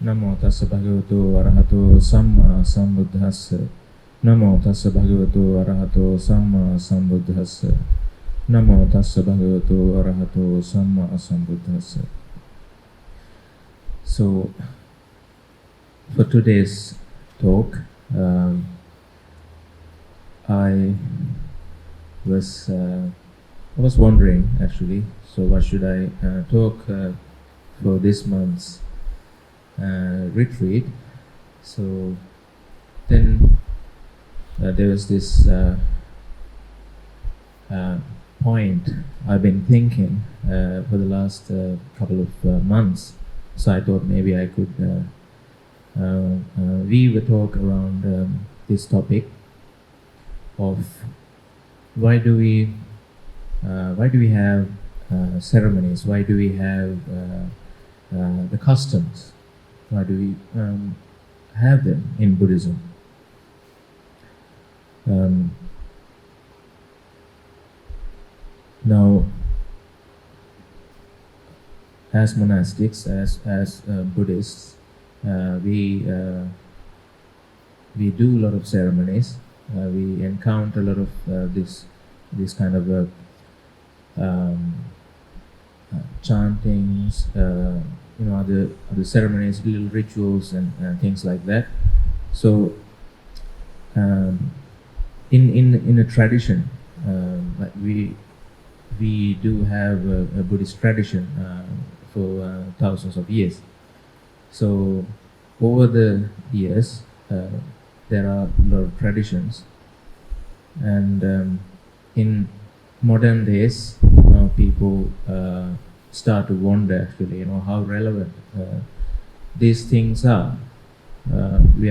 Namo tassa bhagavato arahato samma sambuddhassa. Namo tassa bhagavato arahato samma sambuddhassa. Namo tassa bhagavato arahato samma sambuddhassa. So, for today's talk, I was wondering actually. So, what should I talk for this month's retreat? So then there was this point I've been thinking for the last couple of months. So I thought maybe I could weave a talk around this topic of why do we have ceremonies? Why do we have the customs? Why do we have them in Buddhism? Now, as monastics, as Buddhists, we do a lot of ceremonies. We encounter a lot of this kind of chantings, other ceremonies, little rituals, and things like that. So, in a tradition, like we do have a Buddhist tradition for thousands of years. So, over the years, there are a lot of traditions, and in modern days, people start to wonder actually, how relevant these things are. We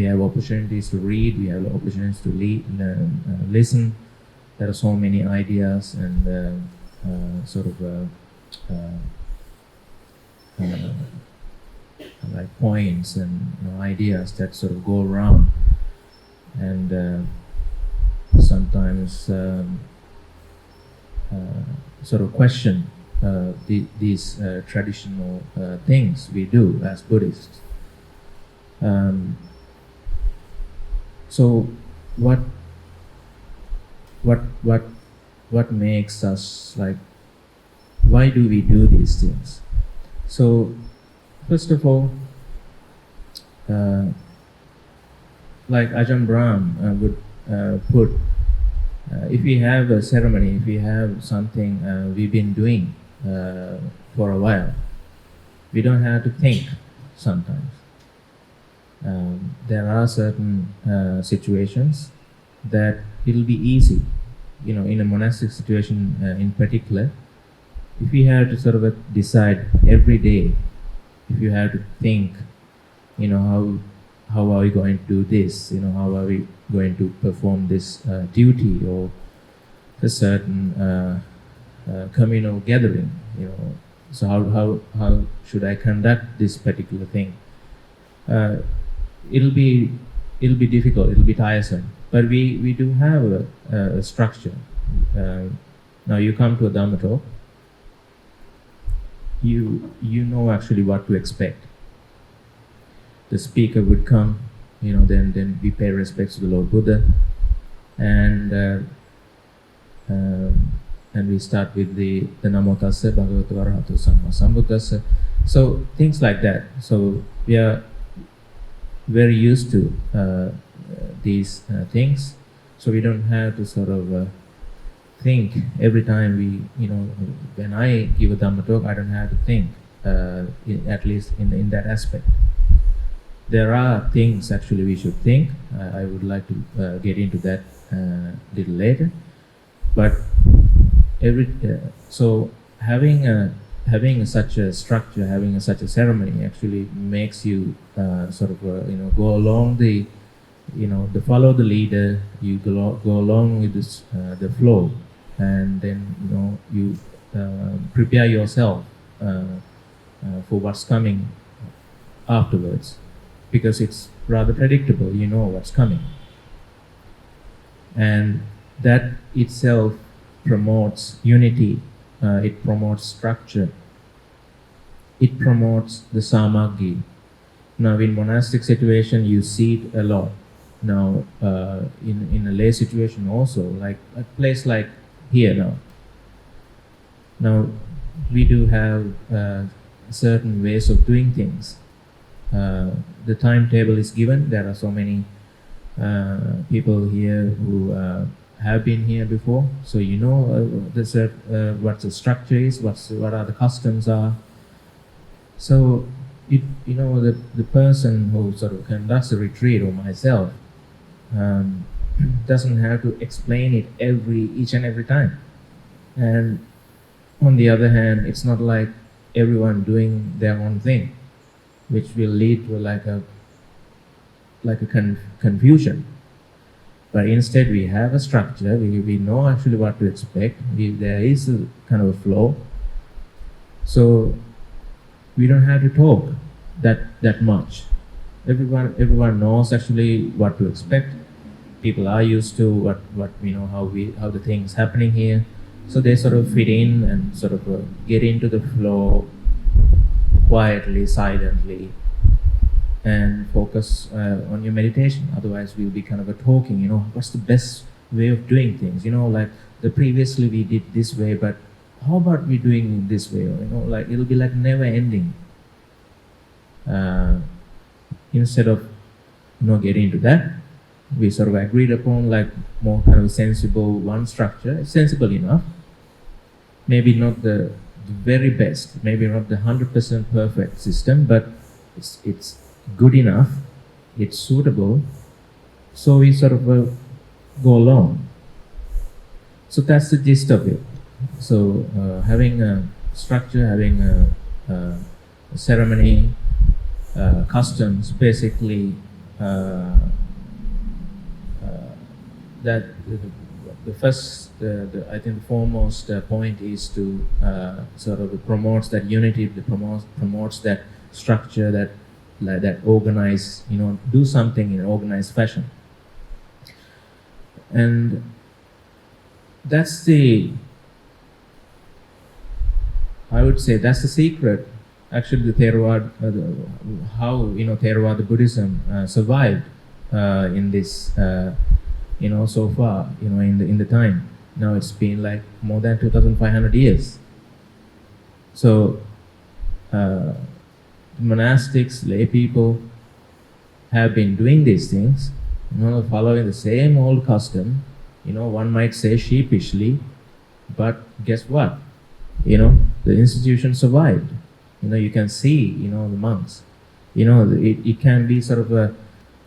have opportunities to read, we have opportunities to listen. There are so many ideas and like points and ideas that sort of go around, and sometimes sort of question these traditional things we do as Buddhists. So what makes us, like, why do we do these things? So first of all, like Ajahn Brahm would put, if we have a ceremony, if we have something we've been doing for a while, we don't have to think sometimes. There are certain situations that it'll be easy, in a monastic situation in particular, if you have to sort of decide every day, if you have to think, how are we going to do this, how are we going to perform this duty or a certain communal gathering, so how should I conduct this particular thing? It'll be difficult, it'll be tiresome, but we do have a structure. Now you come to a Dhamma talk, you know actually what to expect. The speaker would come, then we pay respects to the Lord Buddha, and we start with the Namo Tassa Bhagavato Arahato Samma Sambuddhassa. So things like that. So we are very used to these things, so we don't have to sort of think every time when I give a Dhamma talk, I don't have to think, at least in that aspect. There are things actually we should think. I would like to get into that a little later, but so having such a structure, having such a ceremony actually makes you go along the follow the leader. You go along with this the flow, and then you prepare yourself for what's coming afterwards, because it's rather predictable. What's coming, and that itself promotes unity. It promotes structure. it promotes the samaggi. Now, in monastic situation, you see it a lot. Now, in a lay situation also, like a place like here now. Now, we do have certain ways of doing things. The timetable is given. There are so many people here who have been here before, so you know what the structure is, what are the customs are. So you know the person who sort of conducts a retreat, or myself, doesn't have to explain it each and every time. And on the other hand, it's not like everyone doing their own thing, which will lead to like a confusion. But instead, we have a structure. We know actually what to expect. There is a kind of a flow. So we don't have to talk that much. Everyone knows actually what to expect. People are used to what we know, how the things happening here. So they sort of fit in and sort of get into the flow quietly, silently, and focus on your meditation. Otherwise, we'll be kind of talking, what's the best way of doing things? Like previously we did this way, but how about we doing it this way? Like it'll be like never ending. Instead of getting into that, we sort of agreed upon like more kind of sensible one structure. It's sensible enough. Maybe not the very best, maybe not the 100% perfect system, but it's good enough, it's suitable, so we sort of go along. So that's the gist of it. So having a structure, having a ceremony, customs, basically that the first, I think the foremost point is to sort of promotes that unity, promotes that structure, that organize, do something in an organized fashion. And that's I would say that's the secret. Actually, the Theravada, how Theravada Buddhism survived in this, so far, in the time. Now it's been like more than 2,500 years. So monastics, lay people have been doing these things, following the same old custom. One might say sheepishly, but guess what? The institution survived. You can see, the monks. It can be sort of a,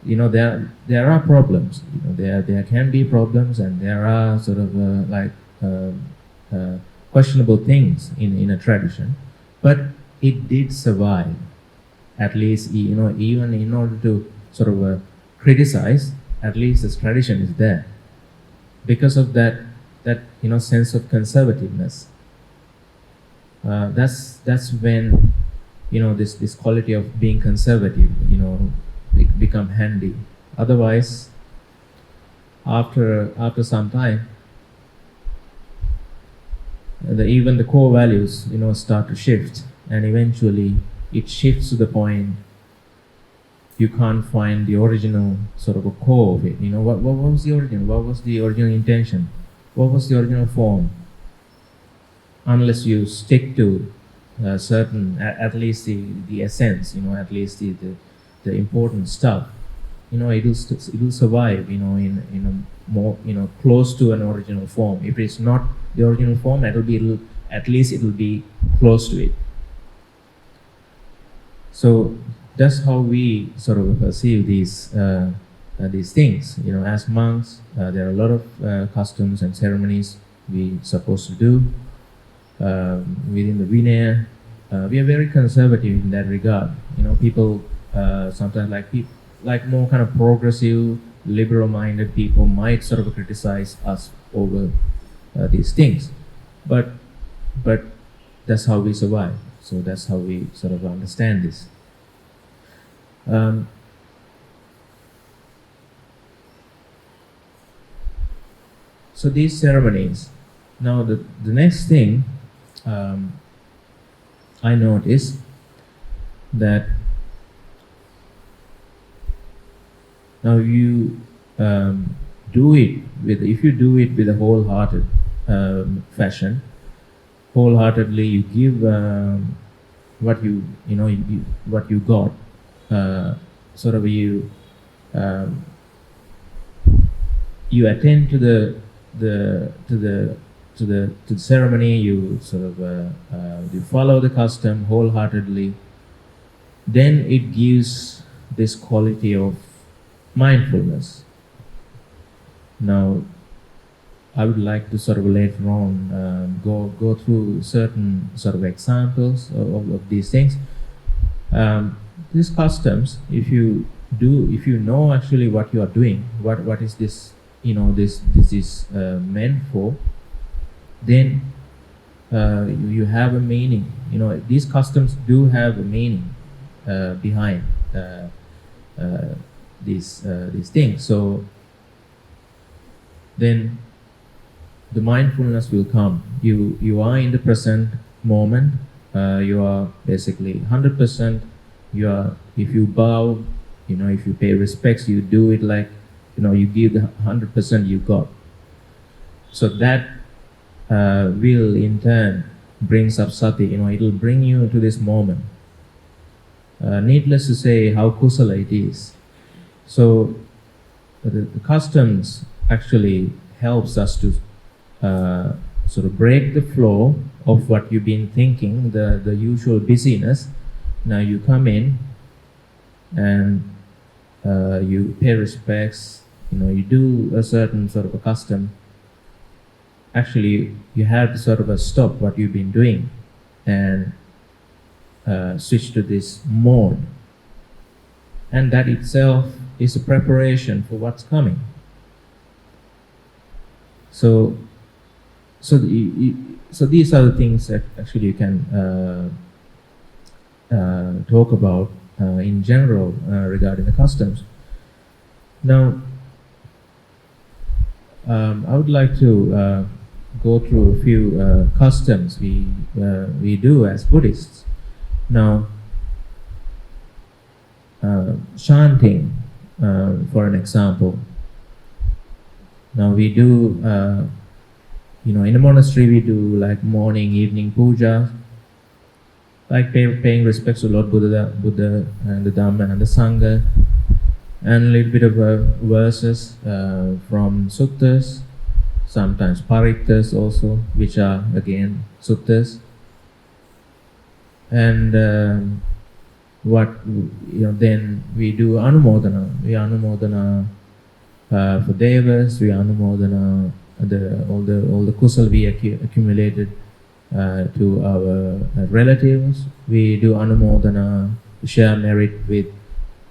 there are problems. There can be problems, and there are sort of questionable things in a tradition, but it did survive. At least, even in order to sort of criticize, at least this tradition is there because of that sense of conservativeness. That's when this quality of being conservative become handy. Otherwise, after some time, even the core values start to shift, and eventually it shifts to the point you can't find the original sort of a core of it. What was the origin? What was the original intention? What was the original form? Unless you stick to certain, at least the essence, at least the important stuff, it will survive, in a more, close to an original form. If it's not the original form, at least it will be close to it. So that's how we sort of perceive these things. As monks, there are a lot of customs and ceremonies we supposed to do within the Vinaya. We are very conservative in that regard. People sometimes like more kind of progressive, liberal-minded people might sort of criticize us over these things, but that's how we survive. So that's how we sort of understand this. So these ceremonies. Now the next thing I noticed that now you do it if you do it with a wholehearted fashion, wholeheartedly you give what what you got, sort of um, you attend to the ceremony, you sort of you follow the custom wholeheartedly, then it gives this quality of mindfulness. Now, I would like to sort of later on go through certain sort of examples of these things. These customs, if you know actually what you are doing, what is this, this is meant for, then you have a meaning. These customs do have a meaning behind these things. So then the mindfulness will come. You are in the present moment. You are basically 100%. If you bow, if you pay respects, you do it like, you give the 100% you got. So that will in turn brings up sati. It'll bring you into this moment. Needless to say how kusala it is. So the customs actually helps us to sort of break the flow of what you've been thinking, the usual busyness. Now you come in and you pay respects, you do a certain sort of a custom. Actually, you have to sort of stop what you've been doing and switch to this mode. And that itself is a preparation for what's coming. So these are the things that actually you can talk about in general regarding the customs. Now, I would like to go through a few customs we do as Buddhists. Now, chanting, for an example. Now we do, in a monastery we do like morning, evening puja, like paying respects to Lord Buddha and the Dhamma and the Sangha, and a little bit of verses from suttas, sometimes parittas also, which are again suttas, and then we do anumodana. We anumodana for devas. We anumodana all the kusal we accumulated to our relatives. We do anumodana, share merit with.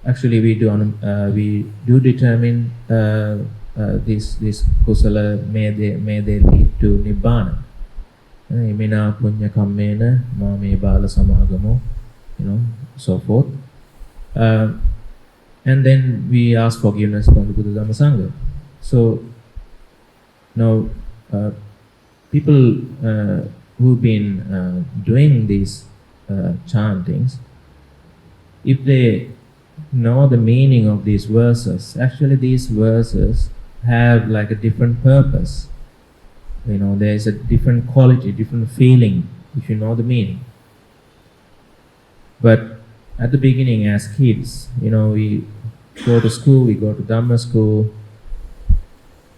Actually, we do determine this kusala may they lead to nibbana. Imina punya kammena mame bala samagamo, so forth. And then we ask forgiveness from the Buddha Dhamma Sangha. So now people who've been doing these chantings, if they know the meaning of these verses, actually these verses have like a different purpose. There's a different quality, different feeling if you know the meaning. But at the beginning as kids, we go to school, we go to Dhamma school,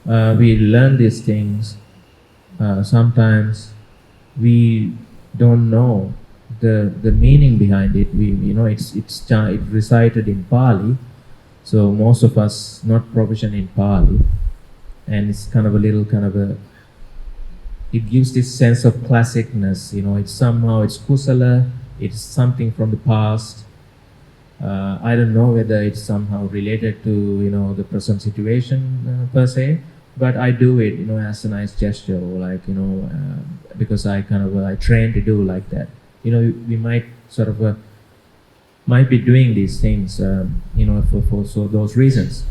we learn these things. Sometimes we don't know the meaning behind it. It's recited in Pali, so most of us not proficient in Pali, and it's kind of it gives this sense of classicness. It's kusala, it's something from the past. I don't know whether it's somehow related to the present situation per se, but I do it as a nice gesture, like because I train to do like that. We might sort of might be doing these things for those reasons.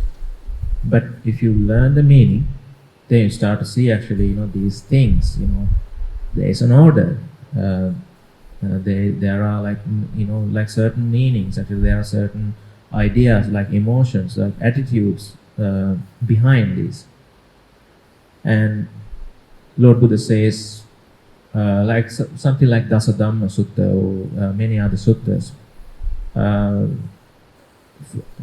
But if you learn the meaning, then you start to see actually these things. There is an order. There are like like certain meanings. Actually, there are certain ideas, like emotions, like attitudes behind this. And Lord Buddha says, like something like Dasa Dhamma Sutta or many other suttas,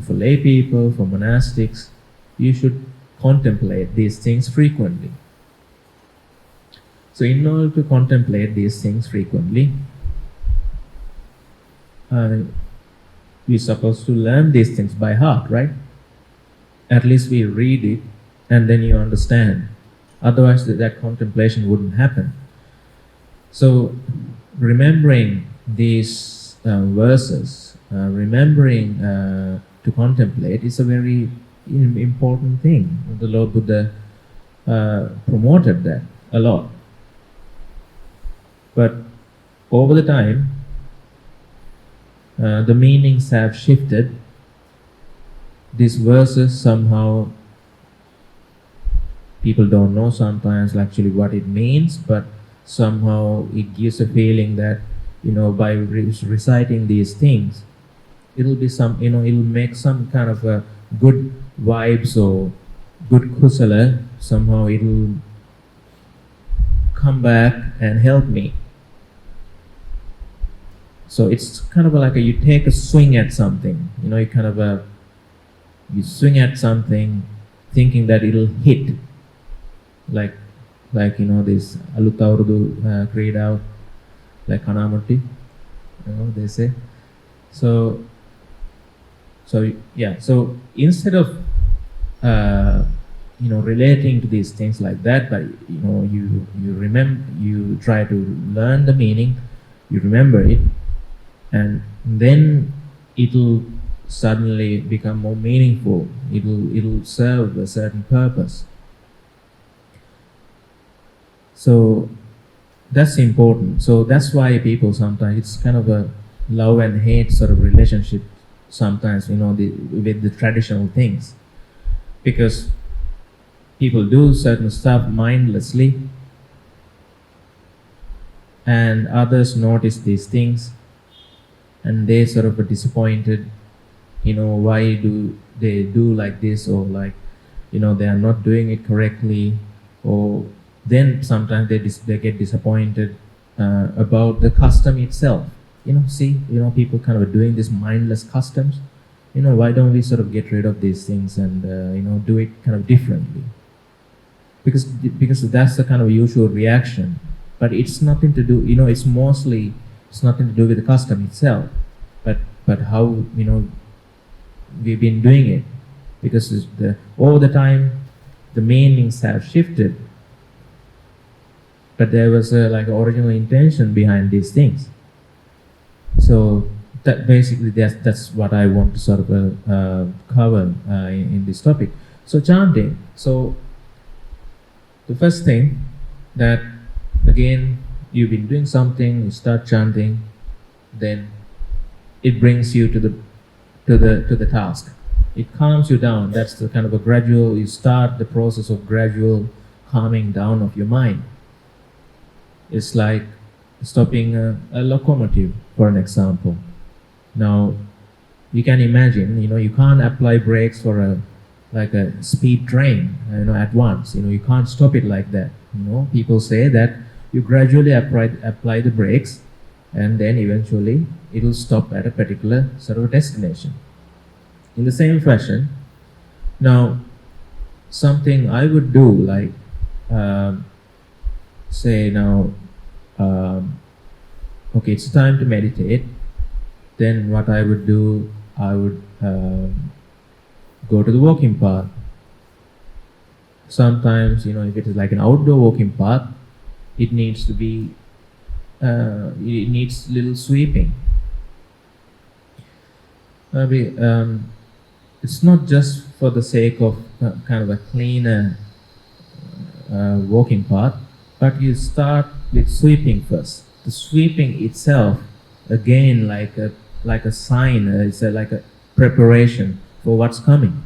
for lay people, for monastics, you should contemplate these things frequently. So in order to contemplate these things frequently, we're supposed to learn these things by heart, right? At least we read it and then you understand. Otherwise that contemplation wouldn't happen. So remembering these verses, remembering to contemplate is a very important thing. The Lord Buddha promoted that a lot. But over the time, the meanings have shifted. These verses somehow people don't know sometimes actually what it means, but somehow it gives a feeling that by reciting these things, it'll be some it'll make some kind of a good vibes or good kusala. Somehow it'll come back and help me. So it's kind of like you take a swing at something. You swing at something, thinking that it'll hit, like this alutaurudu krida, like kanamati, they say. So yeah. So instead of relating to these things like that, but you remember, you try to learn the meaning, you remember it, and then it'll suddenly become more meaningful. It'll serve a certain purpose. So that's important. So that's why people sometimes, it's kind of a love and hate sort of relationship sometimes, with the traditional things, because people do certain stuff mindlessly, and others notice these things, and they sort of are disappointed. Why do they do like this, or like, they are not doing it correctly, or then sometimes they get disappointed about the custom itself. People kind of doing these mindless customs. Why don't we sort of get rid of these things and do it kind of differently? Because that's the kind of usual reaction. But it's nothing to do. It's nothing to do with the custom itself, but how we've been doing it. Because all the time the meanings have shifted, but there was like an original intention behind these things. So that basically that's what I want to sort of cover in this topic. So chanting. So the first thing that, again, you've been doing something, you start chanting, then it brings you to the task. It calms you down. That's the kind of a gradual. You start the process of gradual calming down of your mind. It's like stopping a locomotive, for an example. Now, you can imagine, you can't apply brakes for a speed train, at once. You can't stop it like that. People say that you gradually apply the brakes, and then eventually it will stop at a particular sort of destination. In the same fashion, now, something I would do, like, say now, okay, it's time to meditate. Then what I would do, I would go to the walking path. Sometimes, if it is like an outdoor walking path, it needs to be, it needs little sweeping. Maybe it's not just for the sake of kind of a cleaner walking path, but you start with sweeping first. The sweeping itself, again, like a sign, it's like a preparation for what's coming.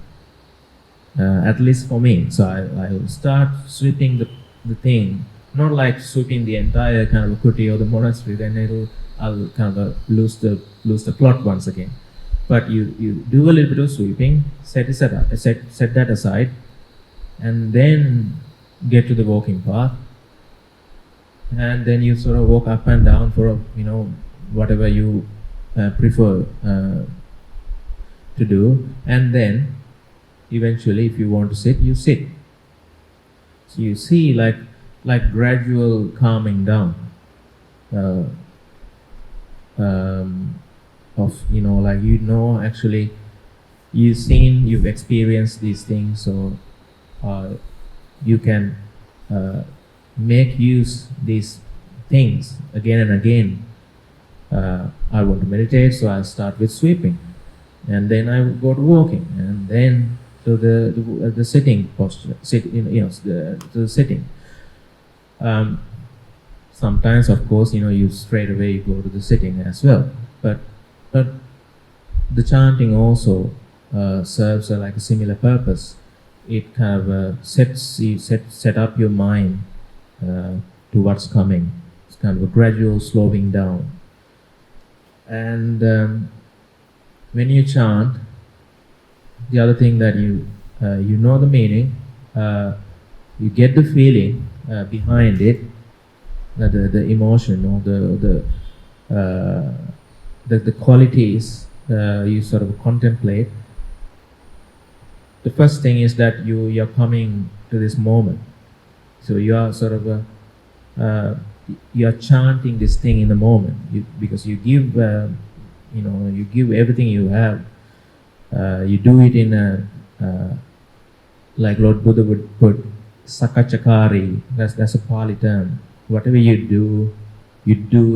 At least for me. So I will start sweeping the thing not like sweeping the entire kind of kuti or the monastery. Then I'll kind of lose the plot once again. But you do a little bit of sweeping, set that aside, and then get to the walking path, and then you sort of walk up and down for whatever you prefer to do, and then eventually, if you want to sit, you sit. So you see like gradual calming down of actually you've experienced these things, so you can make use these things again and again. I want to meditate, so I start with sweeping, and then I go to walking, and then to the sitting posture, to the sitting. Sometimes, of course, you straight away go to the sitting as well. But the chanting also serves like a similar purpose. It kind of set up your mind to what's coming. It's kind of a gradual slowing down. And when you chant, the other thing that you know the meaning, you get the feeling behind it, the emotion or the qualities you sort of contemplate. The first thing is that you're coming to this moment, so you are sort of you are chanting this thing in the moment, because you give you give everything you have. You do it in a like Lord Buddha would put sakachakari. That's a Pali term. Whatever you do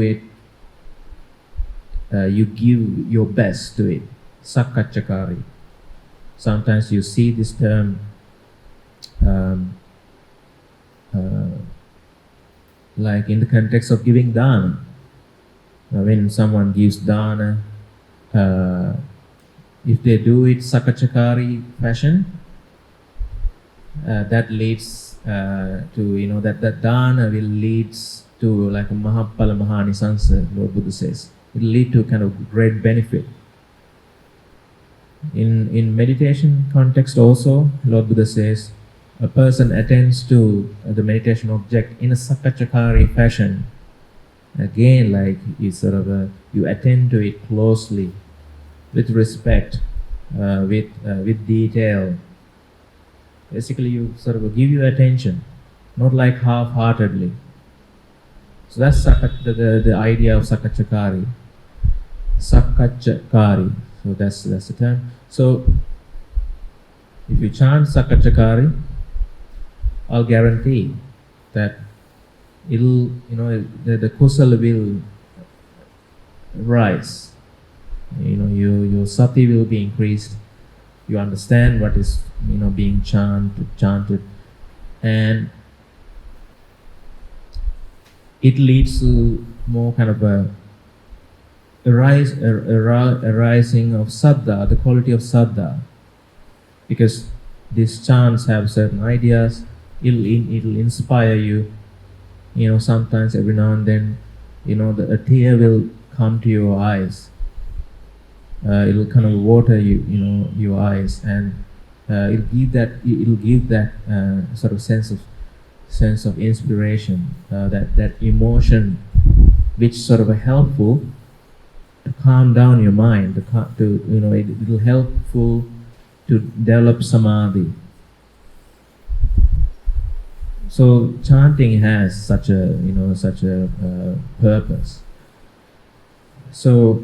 it. You give your best to it. Sakachakari. Sometimes you see this term like in the context of giving dana. When someone gives dana, if they do it sakachakari fashion, that leads to that dana will leads to like a mahapala mahanisansa, Lord Buddha says. It will lead to kind of great benefit. In meditation context also, Lord Buddha says, a person attends to the meditation object in a sakachakari fashion. Again, like you attend to it closely, with respect, with detail. Basically, you sort of give your attention, not like half-heartedly. So that's the idea of sakachakari. Sakachakari. So that's the term. So if you chant sakachakari, I'll guarantee that it'll the kusala will rise. Your sati will be increased. You understand what is being chanted, and it leads to more kind of a rising of saddha, the quality of saddha, because these chants have certain ideas. It'll inspire you. Sometimes every now and then, a tear will come to your eyes. It'll kind of water your eyes, and it'll give that sort of sense of inspiration, that emotion, which sort of helpful to calm down your mind, it'll helpful to develop samadhi. So chanting has such a purpose. So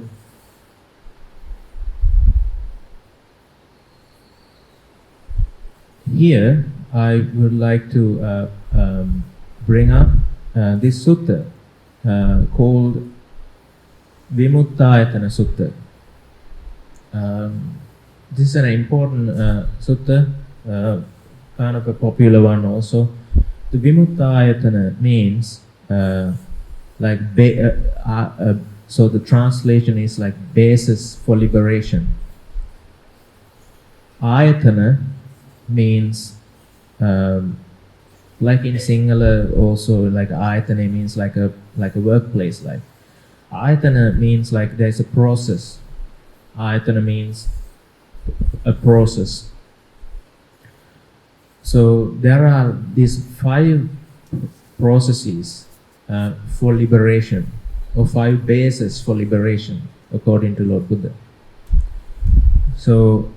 here I would like to bring up this sutta called Vimuttayatana Sutta. This is an important sutta, kind of a popular one also. The Vimuttayatana means so the translation is like basis for liberation. Ayatana means Like in Sinhala also, like ayatana means like a workplace life. Ayatana means like there's a process. Ayatana means a process. So there are these 5 processes for liberation, or 5 bases for liberation, according to Lord Buddha. So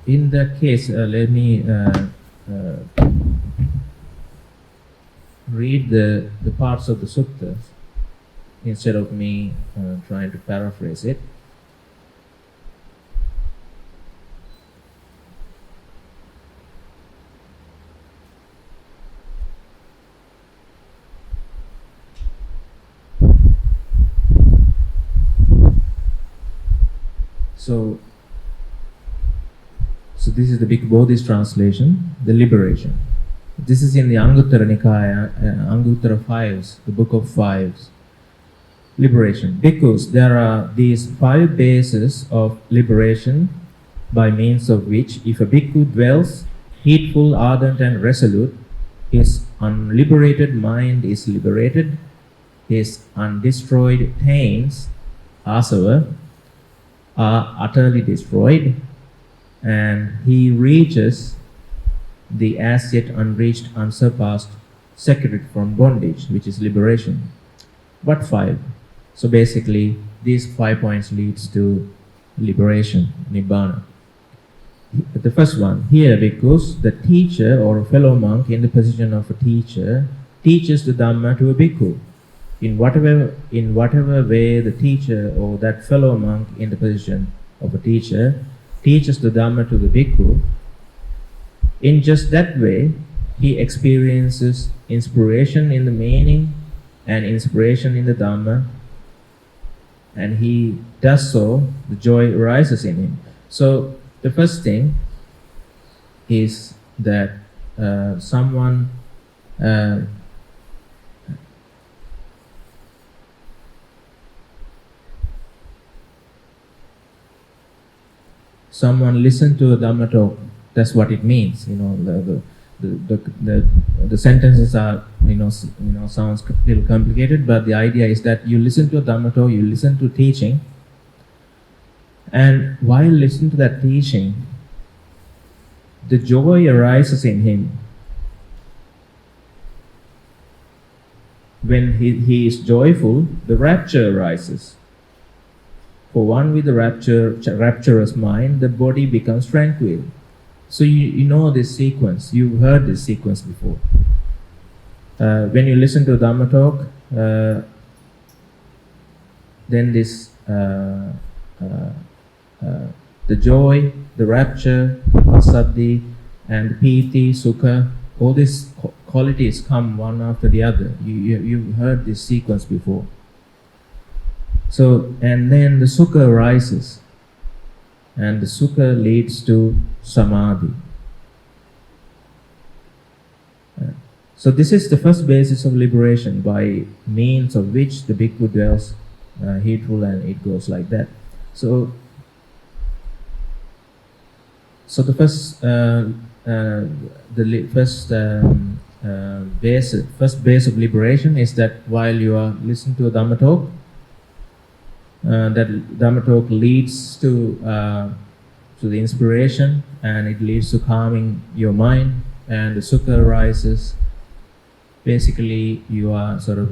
in that case, let me read the parts of the suttas instead of me trying to paraphrase it. So this is the Big Bodhi's translation, the liberation. This is in the Anguttara Nikaya, Anguttara Fives, the Book of Fives. Liberation. Because there are these 5 bases of liberation by means of which, if a bhikkhu dwells heedful, ardent and resolute, his unliberated mind is liberated, his undestroyed taints, asava, are utterly destroyed, and he reaches the as yet unreached, unsurpassed secret from bondage, which is liberation. What 5? So basically, these 5 points leads to liberation, nibbana. The first one, here, because the teacher or a fellow monk in the position of a teacher teaches the Dhamma to a bhikkhu. In whatever way the teacher or that fellow monk in the position of a teacher teaches the Dhamma to the bhikkhu, in just that way, he experiences inspiration in the meaning and inspiration in the Dhamma, and he does so, the joy arises in him. So the first thing is that someone listen to a Dhamma talk. That's what it means. The sentences are sounds a little complicated, but the idea is that you listen to a Dhamma talk, you listen to teaching, and while listening to that teaching, the joy arises in him. When he is joyful, the rapture arises. For one with a rapturous mind, the body becomes tranquil. So you know this sequence, you've heard this sequence before. When you listen to a Dhamma talk, then this the joy, the rapture, passaddhi, and piti, sukha, all these qualities come one after the other. You've heard this sequence before. So, and then the sukha arises, and the sukha leads to samadhi. So this is the first basis of liberation, by means of which the bhikkhu dwells heedful, and it goes like that. So the first base of liberation is that while you are listening to a Dhamma talk, that Dhamma talk leads to the inspiration, and it leads to calming your mind, and the sukha arises. Basically, you are sort of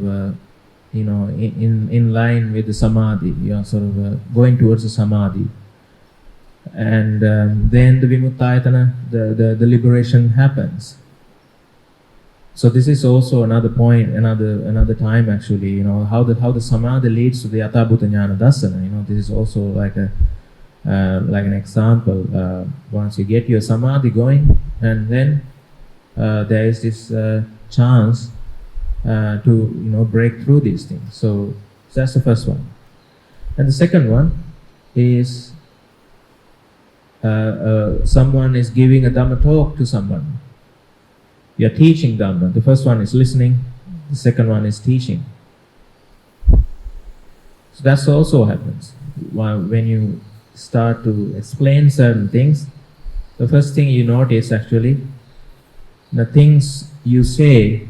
in line with the samadhi. You are sort of going towards the samadhi, and then the vimuttayatana, the liberation happens. So this is also another point, another time actually. How the samadhi leads to the yathabhuta jnana dassana. This is also like an example. Once you get your samadhi going, and then there is this chance to break through these things. So that's the first one. And the second one is someone is giving a Dhamma talk to someone. You are teaching Dhamma. The first one is listening, the second one is teaching. So that also happens. When you start to explain certain things, the first thing you notice actually, the things you say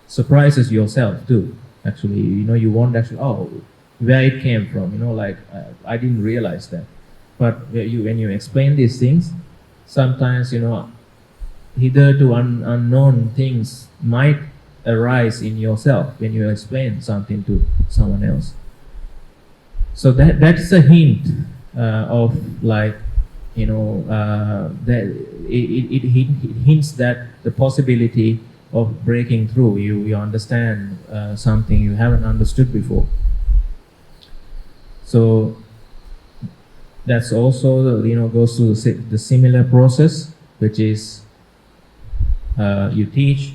surprises yourself too. Actually, you won't actually, oh, where it came from, like I didn't realize that. But when you explain these things, sometimes, hitherto unknown things might arise in yourself when you explain something to someone else. So that's a hint of like, that it hints that the possibility of breaking through. You understand something you haven't understood before. So that's also goes through the similar process, which is you teach.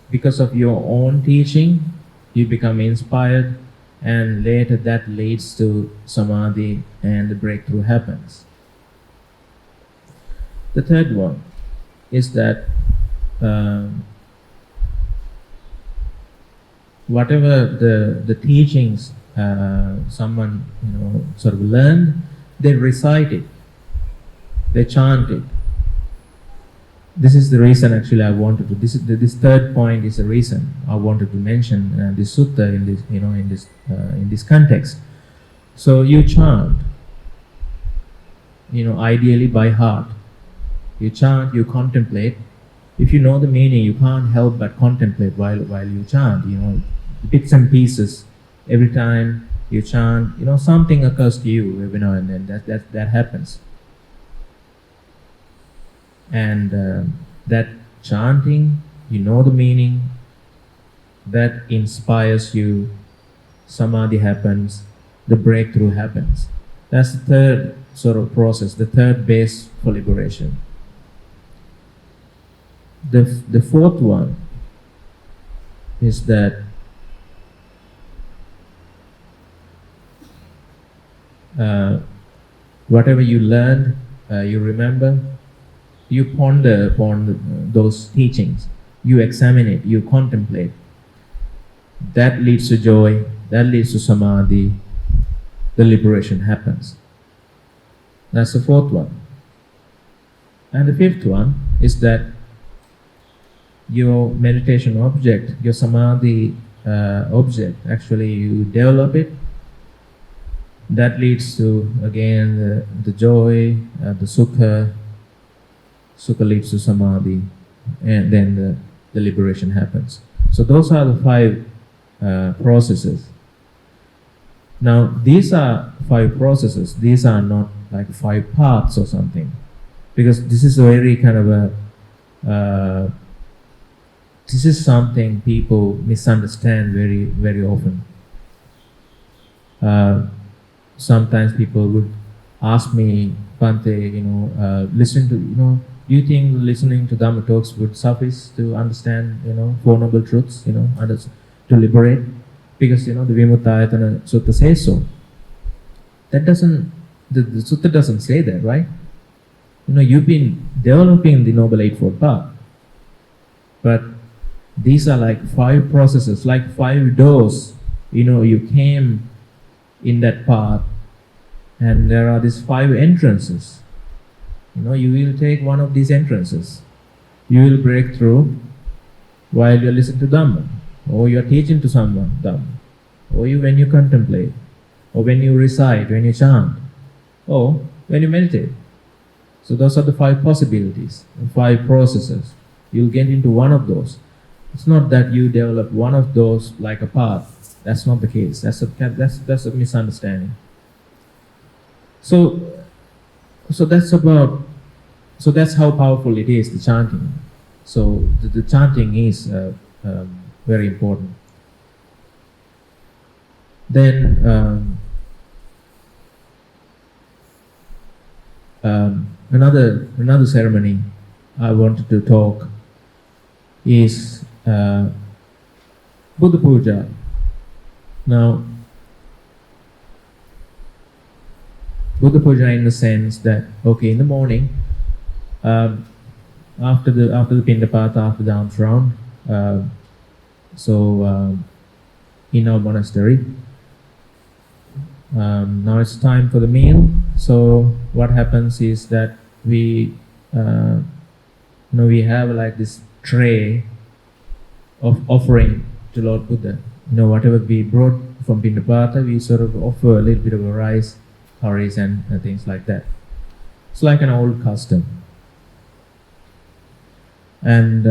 Because of your own teaching, you become inspired, and later that leads to samadhi, and the breakthrough happens. The third one is that whatever the teachings someone sort of learned, they recite it, they chant it. This is the reason actually I wanted to. This third point is the reason I wanted to mention this sutta in this in this context. So you chant, ideally by heart. You chant, you contemplate. If you know the meaning, you can't help but contemplate while you chant. Bits and pieces. Every time you chant, something occurs to you every now and then. That happens. And that chanting, the meaning, that inspires you. Samadhi happens, the breakthrough happens. That's the third sort of process, the third base for liberation. The fourth one is that whatever you learned, you remember, you ponder upon those teachings, you examine it, you contemplate. That leads to joy, that leads to samadhi, the liberation happens. That's the fourth one. And the fifth one is that your meditation object, your samadhi object, actually you develop it. That leads to, again, the joy, the sukha. Sukha leads to samadhi, and then the liberation happens. So those are the 5 processes. Now, these are 5 processes. These are not like 5 paths or something, because this is a very kind of a this is something people misunderstand very, very often. Sometimes people would ask me, Bhante, listen to, do you think listening to Dhamma talks would suffice to understand, Four Noble Truths, to liberate? Because, the Vimuttayatana Sutta says so. That doesn't, the Sutta doesn't say that, right? You've been developing the Noble Eightfold Path. But these are like 5 processes, like 5 doors. You came in that path, and there are these 5 entrances. You will take one of these entrances. You will break through while you listen to Dhamma, or you are teaching to someone Dhamma, or when you contemplate, or when you recite, when you chant, or when you meditate. So those are the 5 possibilities, the 5 processes. You'll get into one of those. It's not that you develop one of those like a path. That's not the case. That's a misunderstanding. So that's how powerful it is, the chanting. So the chanting is very important. Then another ceremony I wanted to talk is Buddha Puja. Now, Buddha Puja in the sense that, okay, in the morning, after the Pindapata, after the alms round, in our monastery, now it's time for the meal. So what happens is that we we have like this tray of offering to Lord Buddha. Whatever we brought from Pindapata, we sort of offer a little bit of a rice, curries, and things like that. It's like an old custom. And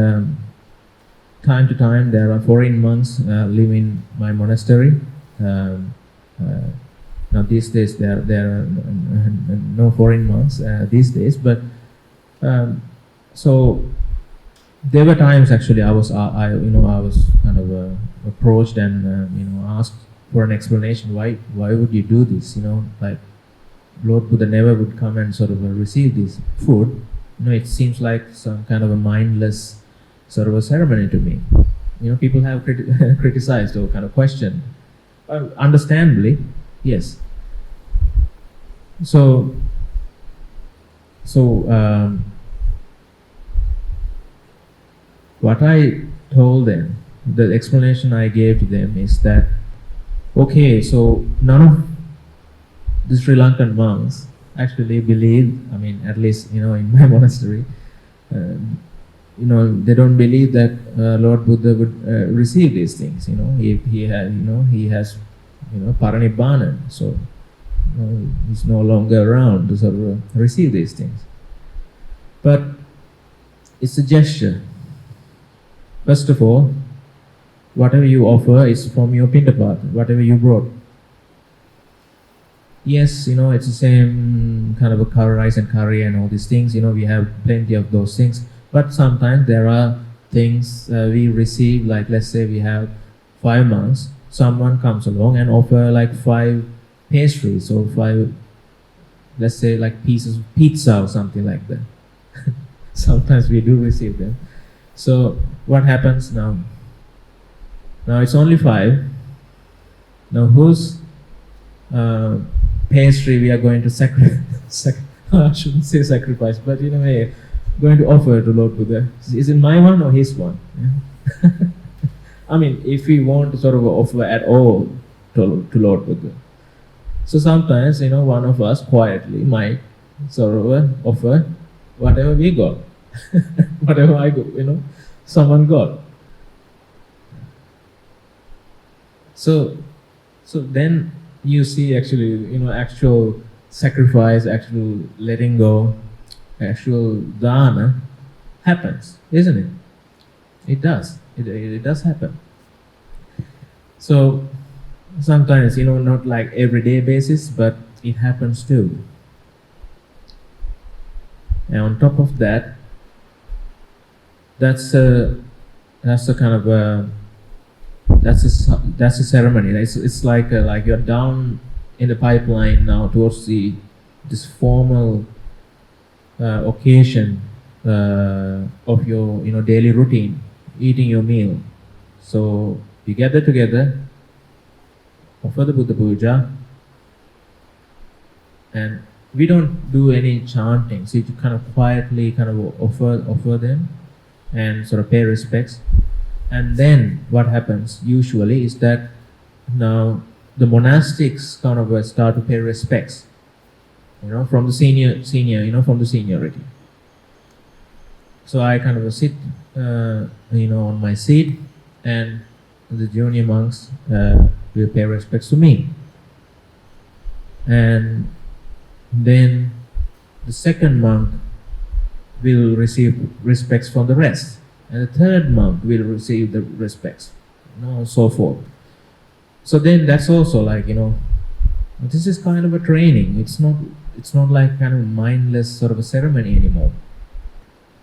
time to time, there are foreign monks live in my monastery. Now these days there are no foreign monks these days, but so there were times actually I was kind of approached and asked for an explanation. Why would you do this? Like Lord Buddha never would come and sort of receive this food. It seems like some kind of a mindless sort of a ceremony to me. People have criticized or kind of questioned. Understandably, yes. So what I told them, the explanation I gave to them is that, okay, so none of the Sri Lankan monks actually believe, at least, in my monastery, they don't believe that Lord Buddha would receive these things. He has paranibbana, so he's no longer around to sort of receive these things. But it's a gesture. First of all, whatever you offer is from your pindapata, whatever you brought. Yes, it's the same kind of a rice and curry and all these things. We have plenty of those things. But sometimes there are things we receive, like let's say we have 5 months, someone comes along and offer like 5 pastries or 5, let's say like pieces of pizza or something like that. Sometimes we do receive them. So what happens now? Now it's only 5. Now whose pastry we are going to I shouldn't say sacrifice, but going to offer to Lord Buddha? Is it my one or his one? Yeah. If we want to sort of offer at all to Lord Buddha. So sometimes, one of us quietly might sort of offer whatever we got. Whatever I got, someone got. So then you see actually, actual sacrifice, actual letting go, actual dana happens, isn't it? It does. It does happen. So sometimes, not like everyday basis, but it happens too. And on top of that, that's a kind of that's a ceremony. It's like you're down in the pipeline now towards this formal occasion of your daily routine, eating your meal. So you gather together, offer the Buddha Puja, and we don't do any chanting. So you kind of quietly kind of offer them and sort of pay respects. And then what happens usually is that now the monastics kind of start to pay respects, from the senior, from the seniority. So I kind of sit, on my seat, and the junior monks will pay respects to me. And then the second monk will receive respects from the rest, and the third monk will receive the respects, so forth. So then that's also like, this is kind of a training. It's not like kind of mindless sort of a ceremony anymore.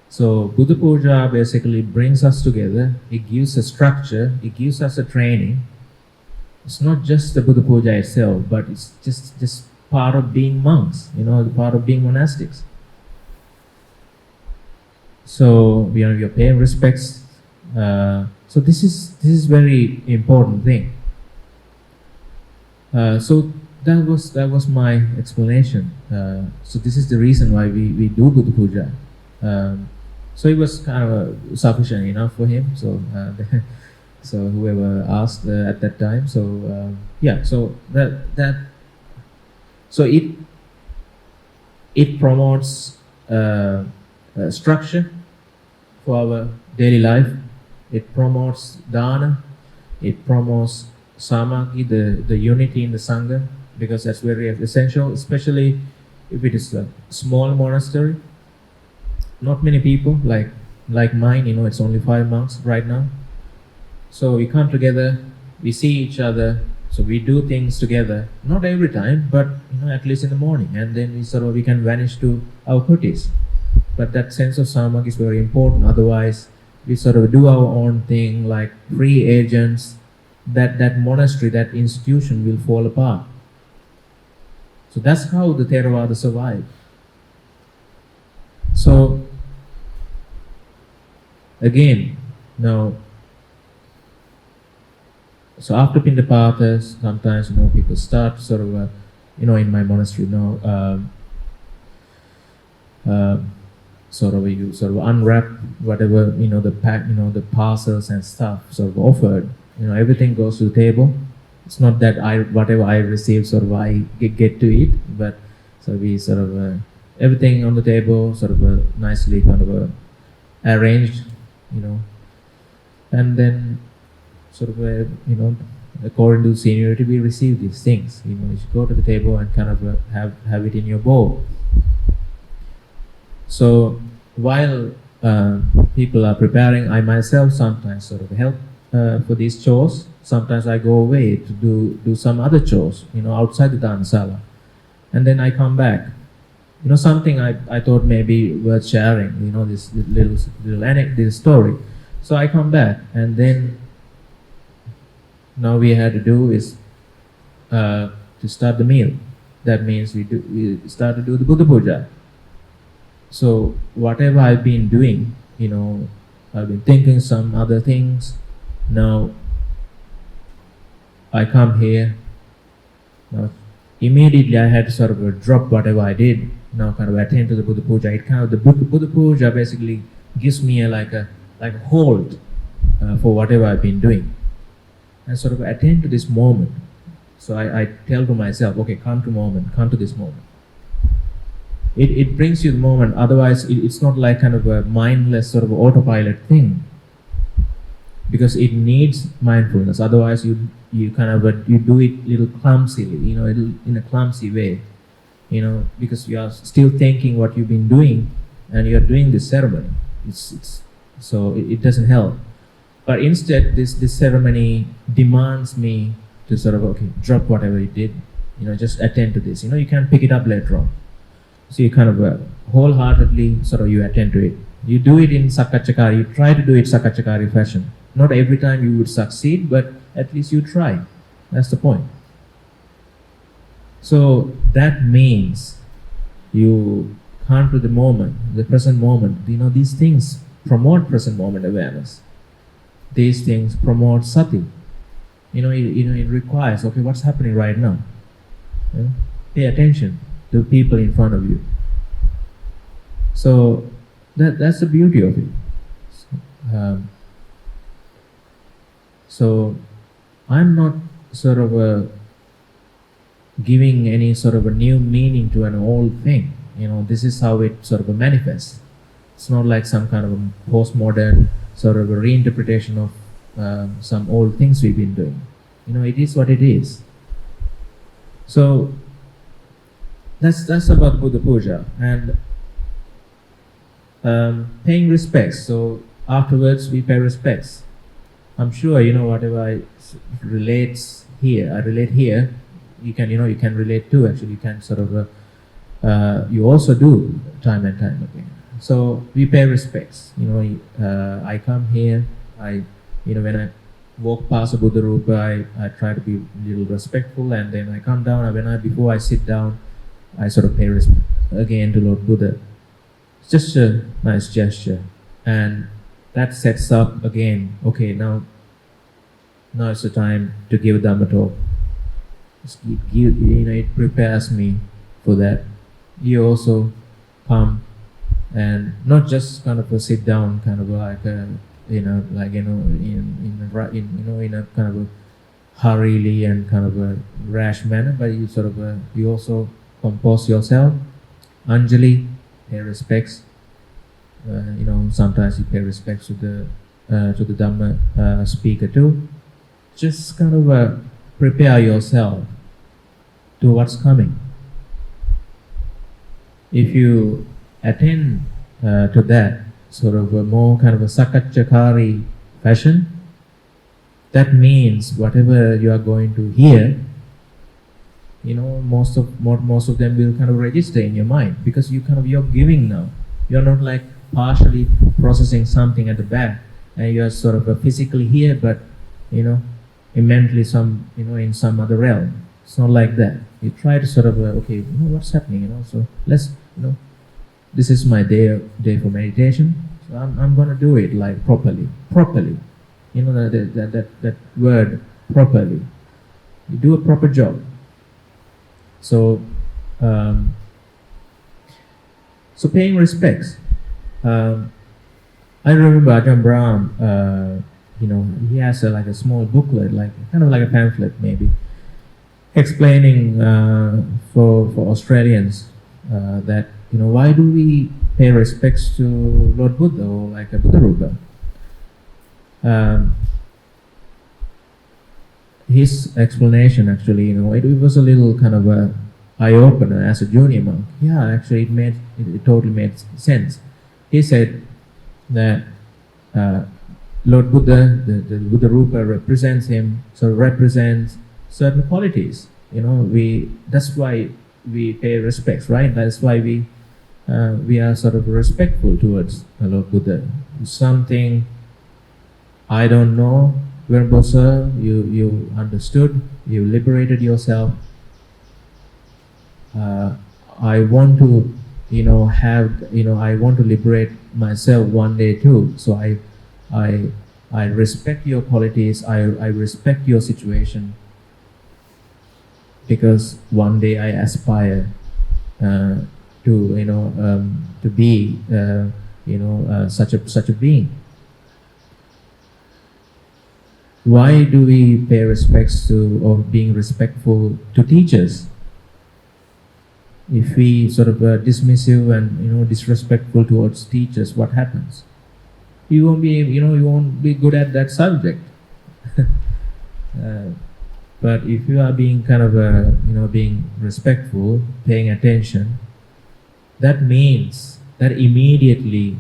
So Buddha Puja basically brings us together. It gives a structure. It gives us a training. It's not just the Buddha Puja itself, but it's just part of being monks, part of being monastics. So you're paying respects. So this is very important thing. So that was my explanation. So this is the reason why we do Buddha Puja. So it was kind of sufficient enough for him. So so whoever asked at that time. So So so it promotes structure. for our daily life. It promotes dana, it promotes samagi, the unity in the sangha, because that's very essential, especially if it is a small monastery. Not many people like mine, it's only 5 months right now. So we come together, we see each other, so we do things together. Not every time, but at least in the morning, and then we can vanish to our kutis. But that sense of samag is very important. Otherwise, we do our own thing like free agents. That monastery, that institution will fall apart. So that's how the Theravada survived. So again, now, so after Pindapatas, sometimes people start in my monastery you unwrap whatever the pack, the parcels and stuff offered. Everything goes to the table. It's not that whatever I receive I get to eat, but so we everything on the table nicely arranged, and then according to seniority we receive these things. You should go to the table and have it in your bowl. So while people are preparing, I myself sometimes help for these chores. Sometimes I go away to do some other chores, outside the Dharmasala, and then I come back. Something I thought maybe worth sharing. This little story. So I come back, and then now we had to do is to start the meal. That means we start to do the Buddha Puja. So whatever I've been doing, I've been thinking some other things. Now I come here. Now immediately I had to drop whatever I did. Now attend to the Buddha Puja. The Buddha Puja basically gives me a hold for whatever I've been doing, and attend to this moment. So I tell to myself, okay, come to this moment. It brings you the moment. Otherwise, it's not like a mindless autopilot thing, because it needs mindfulness. Otherwise, you do it little clumsily, in a clumsy way, because you are still thinking what you've been doing, and you are doing this ceremony. So it doesn't help. But instead, this ceremony demands me to okay, drop whatever you did, just attend to this. You can pick it up later on. So you wholeheartedly you attend to it. You do it in Sakachakari. You try to do it Sakachakari fashion. Not every time you would succeed, but at least you try. That's the point. So that means you come to the moment, the present moment. These things promote present moment awareness. These things promote sati. It requires, okay, what's happening right now? Pay attention to people in front of you. So that's the beauty of it. So I'm not giving any a new meaning to an old thing. This is how it manifests. It's not like some kind of a postmodern a reinterpretation of some old things we've been doing. It is what it is. So that's about Buddha Puja. And paying respects. So afterwards we pay respects. I'm sure whatever I relate here. You can relate to. Actually, you can you also do time and time again. So we pay respects. I come here. When I walk past a Buddha Rupa, I try to be a little respectful, and then I come down. Before I sit down, I pay respect again to Lord Buddha. It's just a nice gesture, and that sets up again. Okay, now it's the time to give Dhamma talk. It prepares me for that. You also come and not just sit down, in a kind of a hurriedly and kind of a rash manner, but you also compose yourself, Anjali, pay respects, sometimes you pay respects to the Dhamma speaker too. Just kind of prepare yourself to what's coming. If you attend to that sort of a more kind of a sakachakari fashion, that means whatever you are going to hear, most of them will kind of register in your mind, because you're giving now. You're not like partially processing something at the back, and you're sort of physically here, but mentally in some other realm. It's not like that. You try to sort of okay, what's happening, so let's this is my day for meditation, so I'm gonna do it like properly, that word, properly. You do a proper job. So paying respects. I remember Ajahn Brahm, he has like a small booklet, like kind of like a pamphlet maybe, explaining for Australians that why do we pay respects to Lord Buddha or like a Buddha Rupa. His explanation actually, it was a little kind of a eye-opener as a junior monk. Yeah, actually it totally made sense. He said that Lord Buddha, the Buddha Rupa represents him, so represents certain qualities. That's why we pay respects, right? That's why we are sort of respectful towards Lord Buddha. Something I don't know, Venerable Sir, you understood, you liberated yourself. I want to, I want to liberate myself one day too. So I respect your qualities. I respect your situation, because one day I aspire to be such a being. Why do we pay respects to, or being respectful to teachers? If we sort of dismissive and disrespectful towards teachers, what happens? You won't be good at that subject. But if you are being kind of being respectful, paying attention, that means that immediately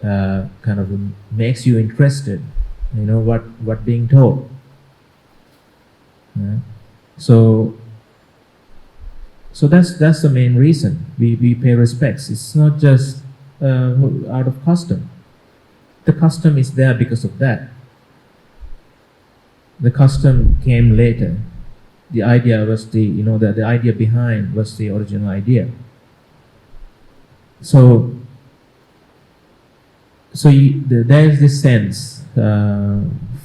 kind of makes you interested. What being taught. So that's the main reason we pay respects. It's not just out of custom. The custom is there because of that. The custom came later. The idea was the idea behind was the original idea. So there is this sense,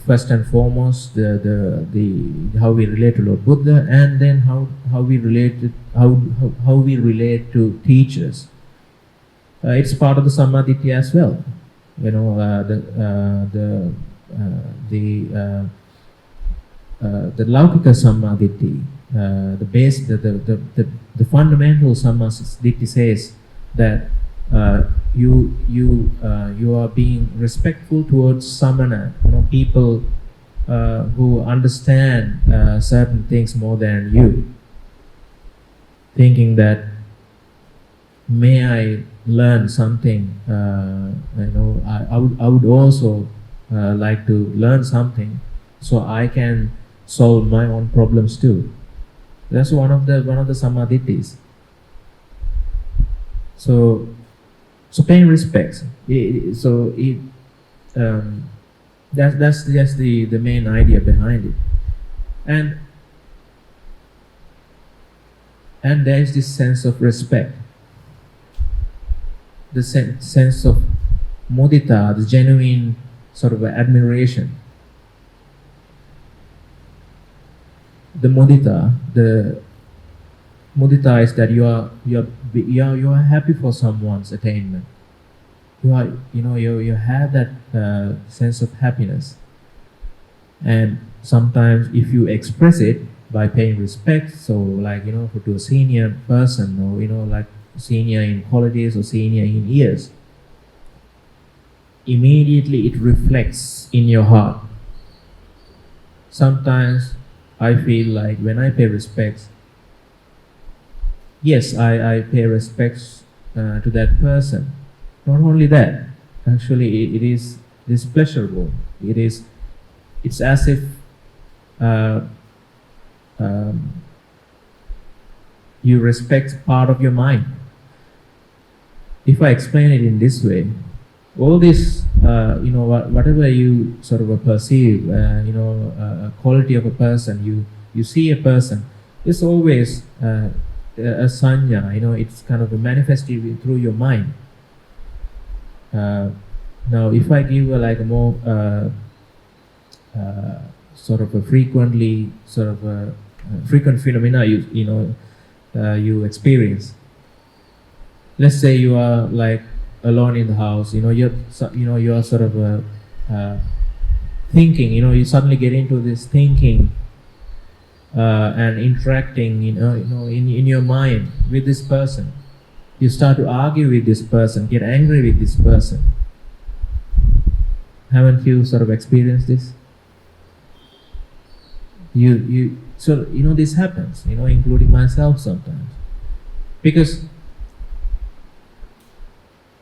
first and foremost, the how we relate to Lord Buddha, and then how we relate to teachers. It's part of the Sammaditya as well. The Laukika Sammaditya, the base, the fundamental Sammaditya says that you are being respectful towards samana, people who understand certain things more than you, thinking that may I learn something, I would also like to learn something so I can solve my own problems too. That's one of the Sammadittis. So paying respects. That's just the main idea behind it, and there is this sense of respect, the sense of mudita, the genuine sort of admiration. The mudita is that you are happy for someone's attainment. You have that sense of happiness, and sometimes if you express it by paying respect, so like to a senior person, or like senior in qualities or senior in years, immediately it reflects in your heart. Sometimes I feel like when I pay respects, yes, I pay respects to that person. Not only that, actually it is pleasurable. It's as if uh, um, you respect part of your mind. If I explain it in this way, all this, whatever you sort of perceive, a quality of a person, you see a person, it's always a sanya, it's kind of manifested through your mind. Now, if I give like a more sort of a frequently, frequent phenomena you experience. Let's say you are like alone in the house, you're sort of thinking, you suddenly get into this thinking and interacting, in your mind with this person. You start to argue with this person, get angry with this person. Haven't you sort of experienced this? So this happens, including myself sometimes. Because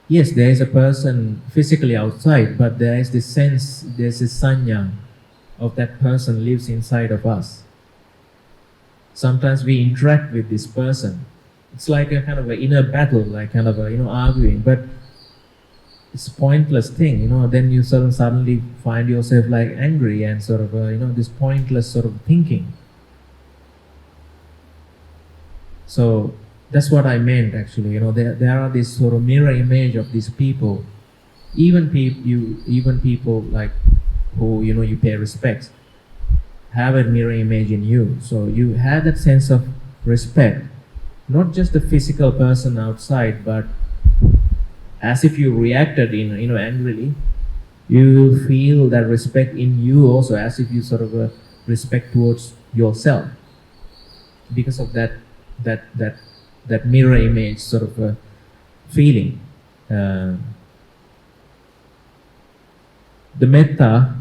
yes, there is a person physically outside, but there is this sense, there's this sanya of that person lives inside of us. Sometimes we interact with this person. It's like a kind of an inner battle, like kind of arguing, but it's a pointless thing, then you suddenly find yourself like angry and sort of, this pointless sort of thinking. So that's what I meant actually, there are this sort of mirror image of these people, even people like who, you pay respect, have a mirror image in you. So you have that sense of respect, not just the physical person outside, but as if you reacted angrily, you feel that respect in you also, as if you sort of respect towards yourself because of that mirror image sort of feeling. The metta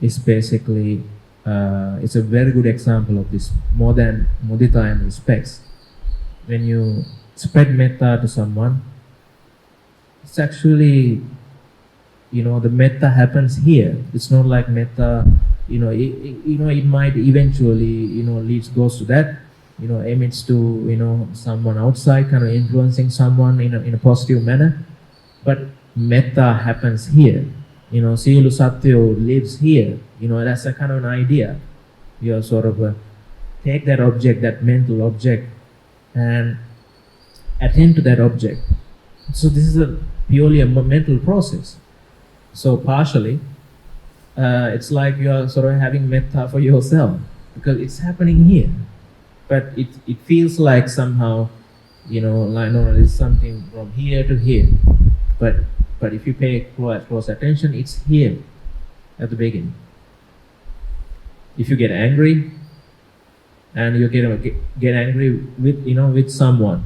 is basically it's a very good example of this, more than mudita and respects. When you spread metta to someone, it's actually, the metta happens here. It's not like metta, it might eventually, goes to that, emits to, someone outside, kind of influencing someone in a positive manner. But metta happens here. Silu Satyo lives here. That's a kind of an idea. You sort of take that object, that mental object, and attend to that object. So this is purely a mental process. So partially, it's like you are sort of having metta for yourself, because it's happening here. But it feels like somehow, like no, it's something from here to here. But if you pay close attention, it's here at the beginning. If you get angry, and you get angry with someone,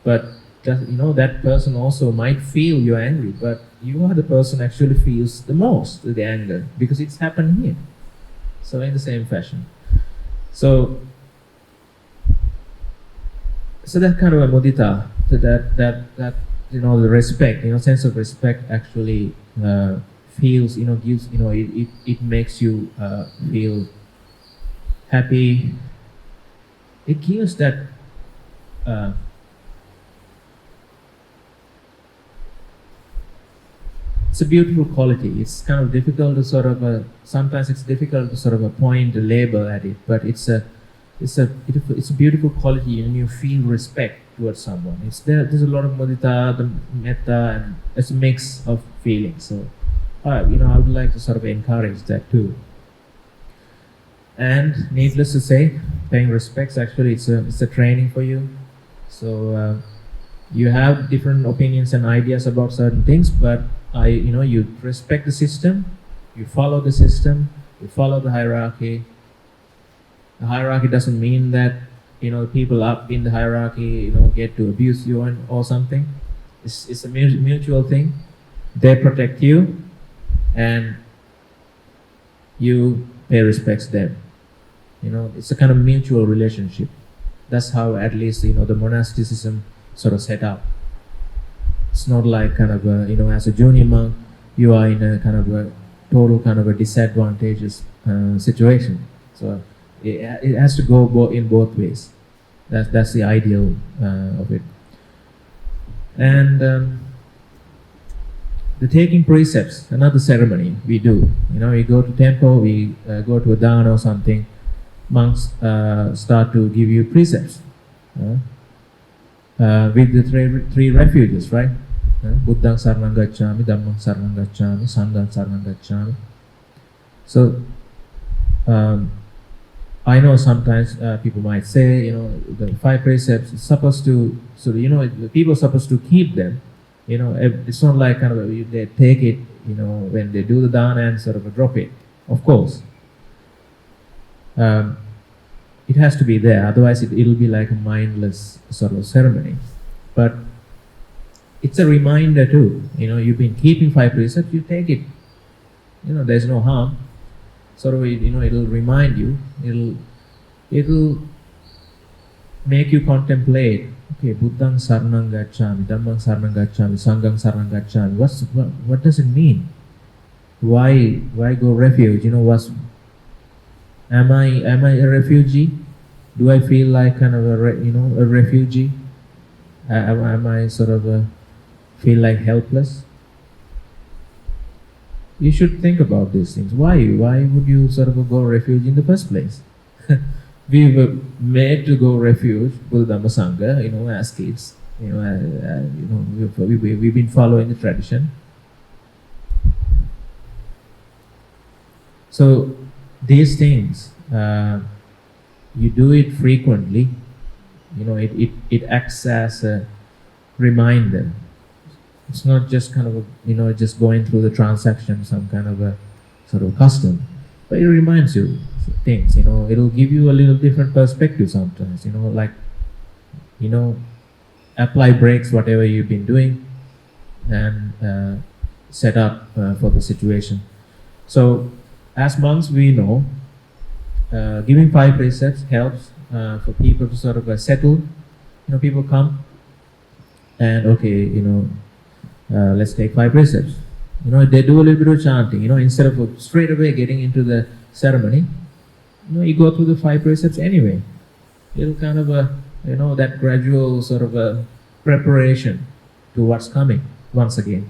but that person also might feel you're angry, but you are the person actually feels the most the anger, because it's happened here. So in the same fashion, so that kind of a mudita, so that the respect, sense of respect actually feels, gives, it makes you feel happy. It gives that it's a beautiful quality. It's kind of difficult to sort of sometimes it's difficult to sort of point a label at it, but it's a beautiful quality, and you feel respect towards someone. There's a lot of mudita, the metta, and it's a mix of feelings. So I would like to sort of encourage that too. And needless to say, paying respects actually it's a training for you. So you have different opinions and ideas about certain things, but you respect the system, you follow the system, you follow the hierarchy. The hierarchy doesn't mean that people up in the hierarchy get to abuse you or something. It's a mutual thing. They protect you, and you pay respects them. It's a kind of mutual relationship. That's how, at least, the monasticism sort of set up. It's not like kind of as a junior monk, you are in a kind of a total kind of a disadvantageous situation. So it has to go in both ways. That's the ideal of it. And the taking precepts, another ceremony we do. We go to temple, we go to a dana or something. Monks start to give you precepts with the three refuges, right? Buddhang saranang gacchami, Dhammang saranang gacchami, Sanghang saranang gacchami. So I know sometimes people might say, the 5 precepts is supposed to, so the people are supposed to keep them. It's not like kind of they take it, when they do the dana and sort of drop it. Of course, it has to be there. Otherwise, it'll be like a mindless sort of ceremony. But it's a reminder too. You've been keeping 5 precepts. You take it. There's no harm. Sort of, it'll remind you. It'll make you contemplate. Okay, Buddhang saranang gacchami, Dhammang saranang gacchami, Sanghang saranang gacchami. What does it mean? Why go refuge? Am I a refugee? Do I feel like kind of a refugee? Am I sort of feel like helpless? You should think about these things. Why would you sort of go refuge in the first place? We were made to go refuge, Buddha Dhamma Sangha, as kids. We've been following the tradition. So these things, you do it frequently. It acts as a reminder. It's not just kind of just going through the transaction, some kind of a sort of custom, but it reminds you things. It'll give you a little different perspective sometimes. Apply breaks whatever you've been doing, and set up for the situation. So, as monks, we know giving 5 precepts helps for people to sort of settle. People come and let's take 5 precepts. They do a little bit of chanting. Instead of straight away getting into the ceremony, you go through the 5 precepts anyway. Little kind of that gradual sort of a preparation to what's coming once again.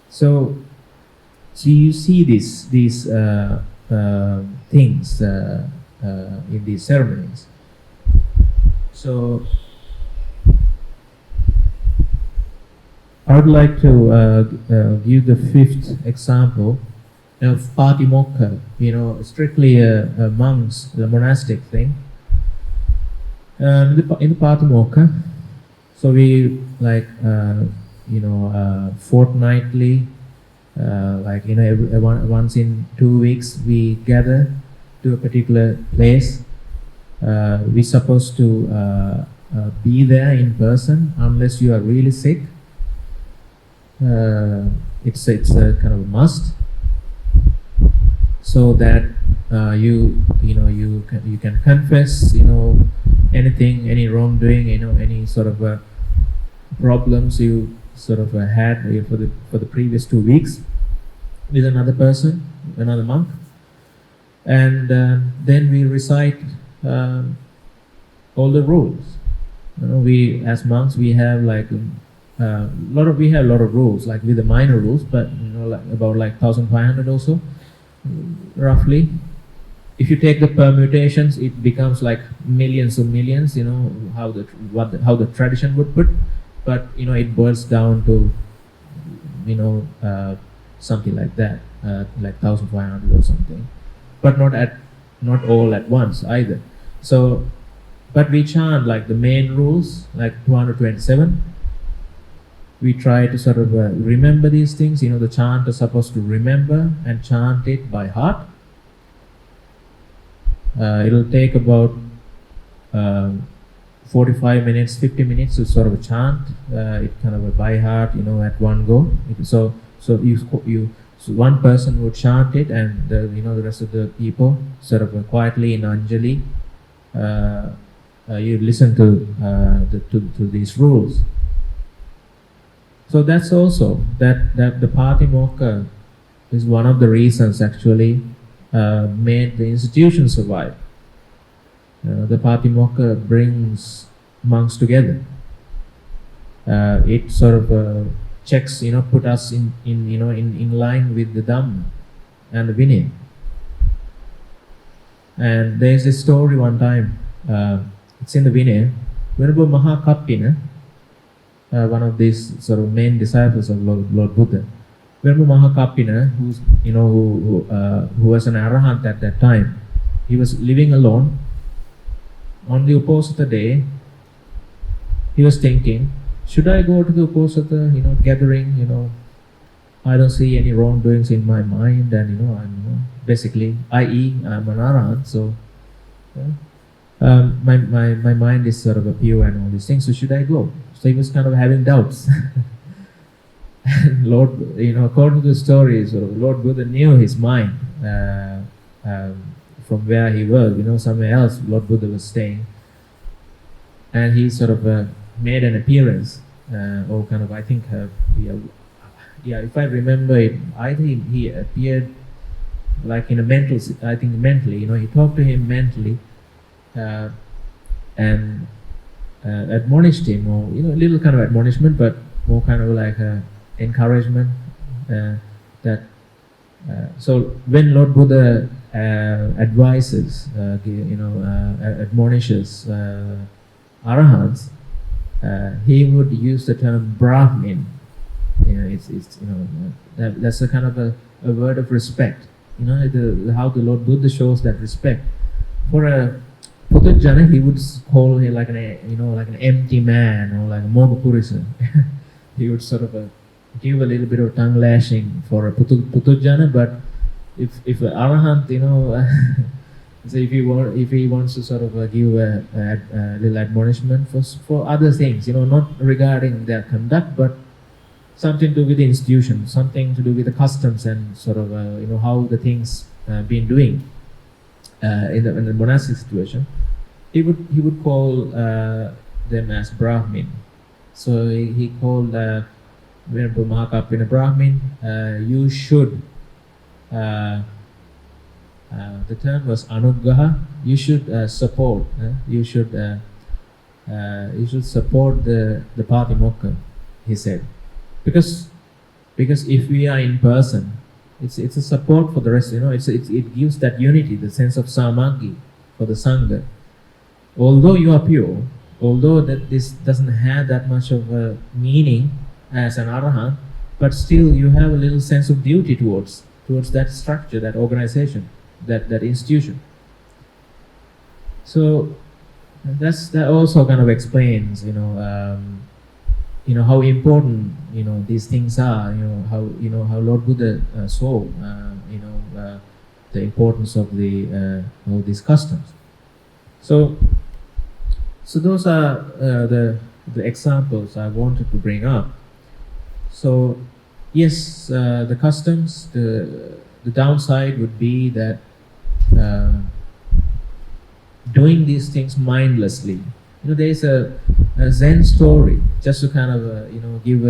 So you see these things in these ceremonies. So I would like to give the 5th example of Patimokkha, strictly a monk's, the monastic thing. In the Patimokkha, so we fortnightly, once in 2 weeks we gather to a particular place. We're supposed to be there in person unless you are really sick. It's a kind of a must, so that you can confess anything, any wrongdoing, any sort of problems you sort of had for the previous 2 weeks with another person, another monk, and then we recite all the rules. We as monks we have a lot of rules, like with the minor rules, but about 1,500 or so, roughly. If you take the permutations, it becomes like millions of millions. How the tradition would put, but it boils down to something like that, like 1,500 or something, but not all at once either. So, but we chant like the main rules, like 227. We try to sort of remember these things. The chant is supposed to remember and chant it by heart. It'll take about 45 minutes, 50 minutes to sort of chant it kind of by heart, at one go. So one person would chant it, and the rest of the people sort of quietly in Anjali. You listen to these rules. So that's also that the Patimokkha is one of the reasons actually made the institution survive. The Patimokkha brings monks together. It sort of checks, put us in line with the Dhamma and the Vinaya. And there's this story one time. It's in the Vinaya. Venerable Mahakappina, one of these sort of main disciples of Lord Buddha, Venerable Mahakappina, who was an arahant at that time, he was living alone. On the Uposatha day, he was thinking, should I go to the Uposatha, gathering, I don't see any wrongdoings in my mind, and I'm basically, i.e. I'm an arahant, so my mind is sort of pure and all these things, so should I go? So he was kind of having doubts. And Lord, according to the story, sort of Lord Buddha knew his mind from where he was, somewhere else Lord Buddha was staying. And he sort of made an appearance, or kind of, I think, if I remember it, I think he appeared like in a mentally, he talked to him mentally, and admonished him, or, a little kind of admonishment, but more kind of like encouragement, that so when Lord Buddha advises, admonishes arahants, he would use the term Brahmin. That's a kind of a word of respect. How the Lord Buddha shows that respect. For a Puthujjana, he would call him like an empty man, or like a Mogapurisa. He would sort of give a little bit of tongue lashing for a Puthujjana, but if an arahant, so if he wants to sort of give a little admonishment for other things, not regarding their conduct, but something to do with the institution, something to do with the customs, and sort of how the things been doing in the monastic situation, he would call them as Brahmin. So he called Venerable Mahakappina Brahmin. You should. The term was Anugraha. You should support. You should support the Patimokkha, he said, because if we are in person, it's a support for the rest. It gives that unity, the sense of samaggi for the sangha. Although you are pure, although that this doesn't have that much of a meaning as an arahant, but still you have a little sense of duty towards that structure, that organization, that institution. So that also kind of explains, how important these things are. How Lord Buddha saw the importance of all these customs. So those are the examples I wanted to bring up. So yes, the customs, the downside would be that doing these things mindlessly. There is a Zen story, just to kind of give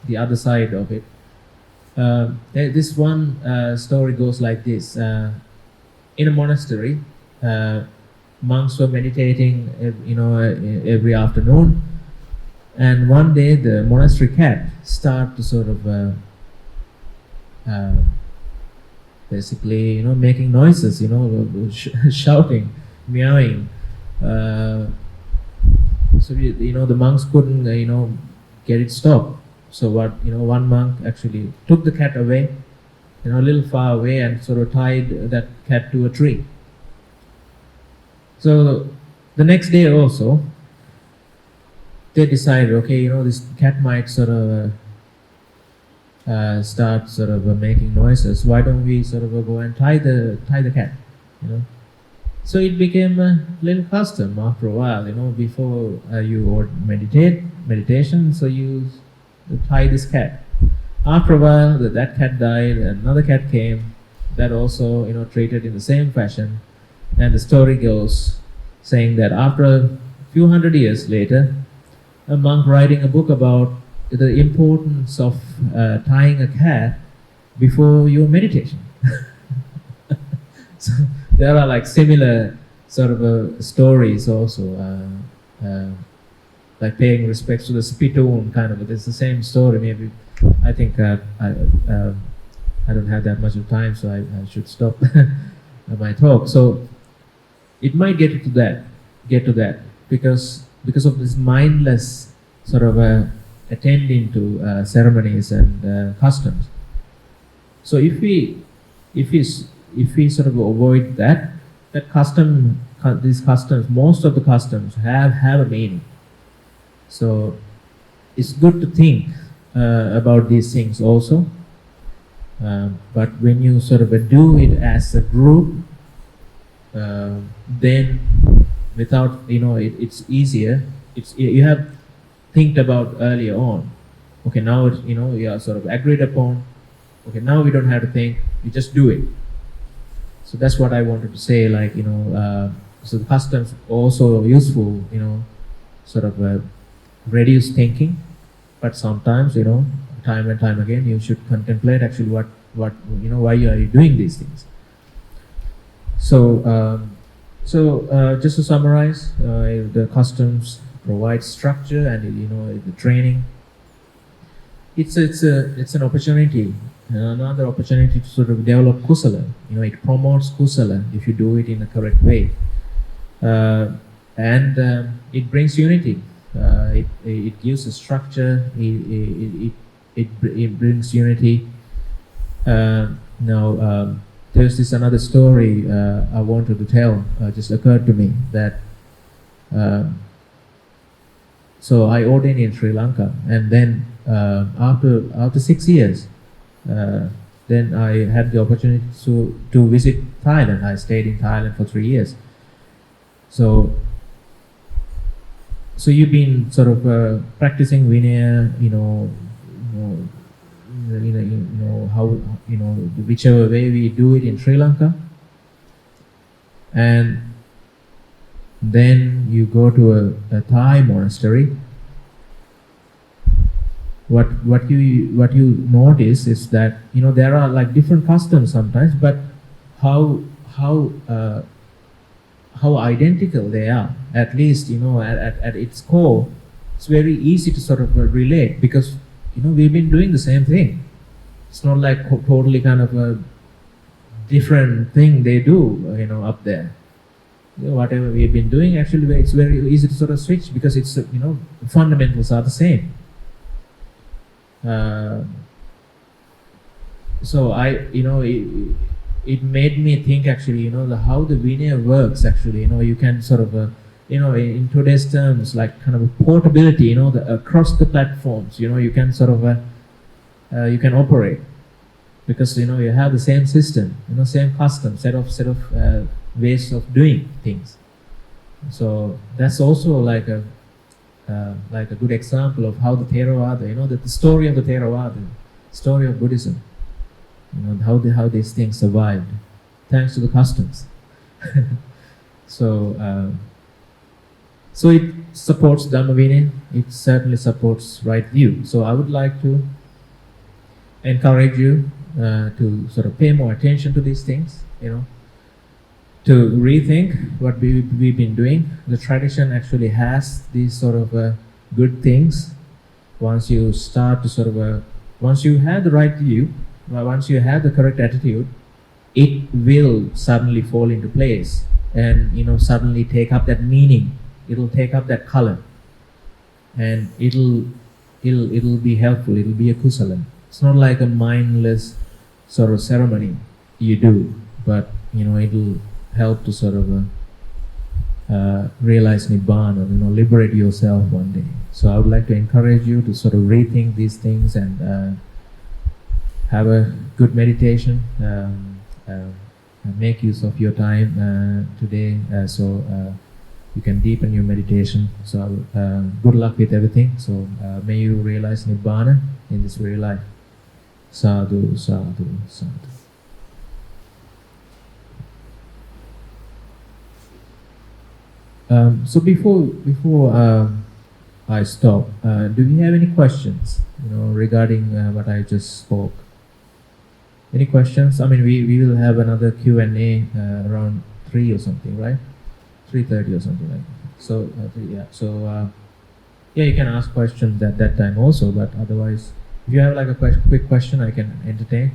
the other side of it. This one story goes like this. In a monastery, monks were meditating, every afternoon, and one day the monastery cat started to sort of basically, making noises, shouting, meowing. So the monks couldn't, get it stopped. So one monk actually took the cat away, a little far away, and sort of tied that cat to a tree. So the next day also, they decided, okay, this cat might sort of start sort of making noises. Why don't we sort of go and tie the cat? So it became a little custom after a while, before you would meditation, so you tie this cat. After a while, that cat died, another cat came, that also, treated in the same fashion. And the story goes, saying that after a few hundred years later, a monk writing a book about the importance of tying a cat before your meditation. So there are like similar sort of stories also, like paying respects to the spittoon kind of. It's the same story. Maybe I think I don't have that much of time, so I should stop my talk. So it might get to that because of this mindless sort of attending to ceremonies and customs. So if we sort of avoid that these customs, most of the customs have a meaning. So it's good to think about these things also. But when you sort of do it as a group, then without, it's easier. You have think about earlier on. Okay, now you are sort of agreed upon. Okay, now we don't have to think. We just do it. So that's what I wanted to say. Like so the customs also useful. Sort of reduce thinking, but sometimes time and time again you should contemplate actually what why are you doing these things. So just to summarize, the customs provide structure and the training. It's an opportunity, another opportunity to sort of develop kusala. It promotes kusala if you do it in the correct way, and it brings unity. It gives a structure. It brings unity. Now there's this another story I wanted to tell. Just occurred to me that. So I ordained in Sri Lanka, and then after 6 years, then I had the opportunity to visit Thailand. I stayed in Thailand for 3 years. So you've been sort of practicing Vinaya, how whichever way we do it in Sri Lanka, and then you go to a Thai monastery. What you notice is that there are like different customs sometimes, but how identical they are. At least at its core, it's very easy to sort of relate because we've been doing the same thing. It's not like totally kind of a different thing they do up there. Whatever we've been doing, actually it's very easy to sort of switch because it's fundamentals are the same. So it made me think actually how the Vinaya works actually. You can sort of in today's terms, like kind of portability, across the platforms, you can sort of you can operate because you have the same system, same custom, set of ways of doing things. So that's also like a good example of how the Theravada, the story of the Theravada, story of Buddhism, how these things survived thanks to the customs. So it supports Dhamma Vinaya. It certainly supports right view. So I would like to encourage you to sort of pay more attention to these things, to rethink what we've been doing. The tradition actually has these sort of good things. Once you start to sort of, once you have the right view, once you have the correct attitude, it will suddenly fall into place and suddenly take up that meaning. It'll take up that color, and it'll be helpful. It'll be a kusala. It's not like a mindless sort of ceremony you do, but it'll help to sort of realize Nibbana, liberate yourself one day. So I would like to encourage you to sort of rethink these things and have a good meditation. make use of your time today, so you can deepen your meditation. So good luck with everything. So may you realize Nibbana in this very life. Sadhu, sadhu, sadhu. So before I stop, do we have any questions, regarding what I just spoke? Any questions? I mean, we will have another Q&A around 3 or something, right? 3:30 or something like that. So yeah. So yeah, you can ask questions at that time also. But otherwise, if you have like a quick question, I can entertain.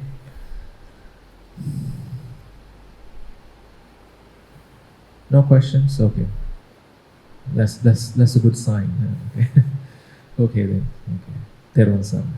No questions? Okay. That's a good sign. Okay. Okay then. Okay. Teruan sama.